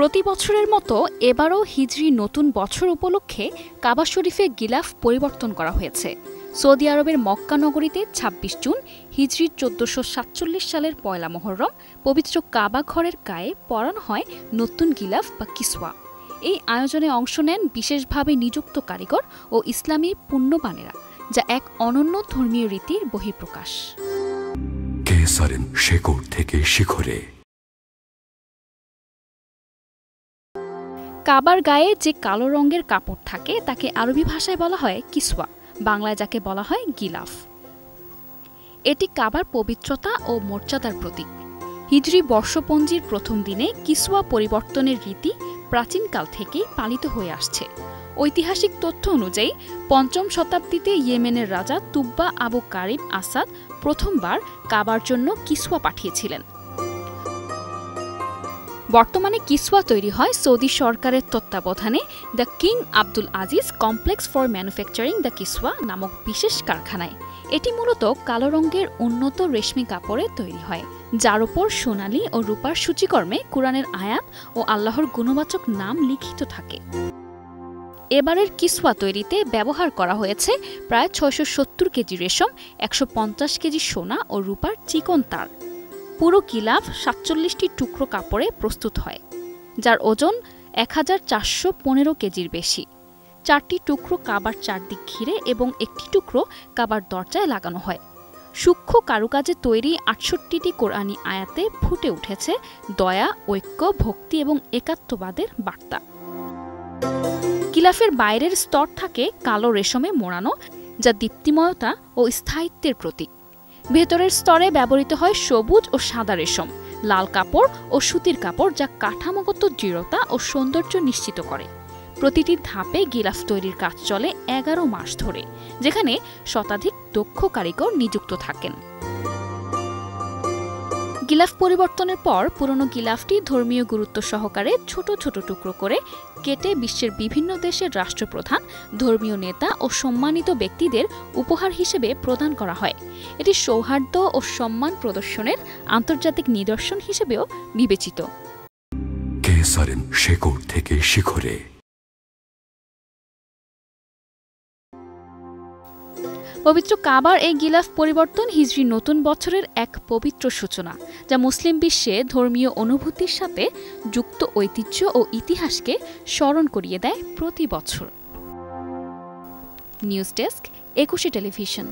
প্রতি বছরের মতো এবারও হিজরি নতুন বছর উপলক্ষে কাবা শরীফে গিলাফ পরিবর্তন করা হয়েছে। সৌদি আরবের মক্কা নগরীতে ২৬ জুন হিজরি ১৪৪৭ সালের পয়লা মুহররম পবিত্র কাবা ঘরের গায়ে পরানো হয় নতুন গিলাফ বা কিসওয়া। এই আয়োজনে অংশ নেন বিশেষভাবে নিযুক্ত কারিগর ও ইসলামী পুণ্যবানেরা, যা এক অনন্য ধর্মীয় রীতির বহিঃপ্রকাশ। শেকড় থেকে শিখরে। কাবার গায়ে যে কালো রঙের কাপড় থাকে তাকে আরবি ভাষায় বলা হয় কিসওয়া, বাংলায় যাকে বলা হয় গিলাফ। এটি কাবার পবিত্রতা ও মর্যাদার প্রতীক। হিজরি বর্ষপঞ্জির প্রথম দিনে কিসওয়া পরিবর্তনের রীতি প্রাচীনকাল থেকেই পালিত হয়ে আসছে। ঐতিহাসিক তথ্য অনুযায়ী ৫ম শতাব্দীতে ইয়েমেনের রাজা তুব্বা আবু কারিব আসাদ প্রথমবার কাবার জন্য কিসওয়া পাঠিয়েছিলেন। বর্তমানে কিসওয়া তৈরি হয় সৌদি সরকারের তত্ত্বাবধানে the King Abdul Aziz Complex for Manufacturing the Kiswa নামক বিশেষ কারখানায়। এটি মূলত কালো রঙের উন্নত রেশমি কাপড়ে তৈরি হয়, যার উপর সোনালী ও রূপার সূচিকর্মে কুরআনের আয়াত ও আল্লাহর গুণবাচক নাম লিখিত থাকে। এবারের কিসওয়া তৈরিতে ব্যবহার করা হয়েছে প্রায় ৬৭০ কেজি রেশম, ১৫০ কেজি সোনা ও রূপার চিকন তার। পুরো গিলাফ ৪৭টি টুকরো কাপড়ে প্রস্তুত হয়, যার ওজন ১৪১৫ কেজির বেশি। ৪টি টুকরো কাবার চারদিক ঘিরে এবং একটি টুকরো কাবার দরজায় লাগানো হয়। সূক্ষ্ম কারুকাজে তৈরি ৬৮টি কোরআনী আয়াতে ফুটে উঠেছে দয়া, ঐক্য, ভক্তি এবং একাত্মবাদের বার্তা। গিলাফের বাইরের স্তর থাকে কালো রেশমে মোড়ানো, যা দীপ্তিময়তা ও স্থায়িত্বের প্রতীক। ভেতরের স্তরে ব্যবহৃত হয় সবুজ ও সাদা রেশম, লাল কাপড় ও সুতির কাপড়, যা কাঠামোগত দৃঢ়তা ও সৌন্দর্য নিশ্চিত করে। প্রতিটি ধাপে গিলাফ তৈরির কাজ চলে ১১ মাস ধরে, যেখানে শতাধিক দক্ষ কারিগর নিযুক্ত থাকেন। গিলাফ পরিবর্তনের পর পুরনো গিলাফটি ধর্মীয় গুরুত্ব সহকারে ছোট ছোট টুকরো করে কেটে বিশ্বের বিভিন্ন দেশের রাষ্ট্রপ্রধান, ধর্মীয় নেতা ও সম্মানিত ব্যক্তিদের উপহার হিসেবে প্রদান করা হয়। এটি সৌহার্দ্য ও সম্মান প্রদর্শনের আন্তর্জাতিক নিদর্শন হিসেবেও বিবেচিত। শেকড় থেকে শিখরে। পবিত্র কাবার এই গিলাফ পরিবর্তন হিজরি নতুন বছরের এক পবিত্র সূচনা, যা মুসলিম বিশ্বে ধর্মীয় অনুভূতির সাথে যুক্ত ঐতিহ্য ও ইতিহাসকে স্মরণ করিয়ে দেয় প্রতি বছর। News desk, ২১ television.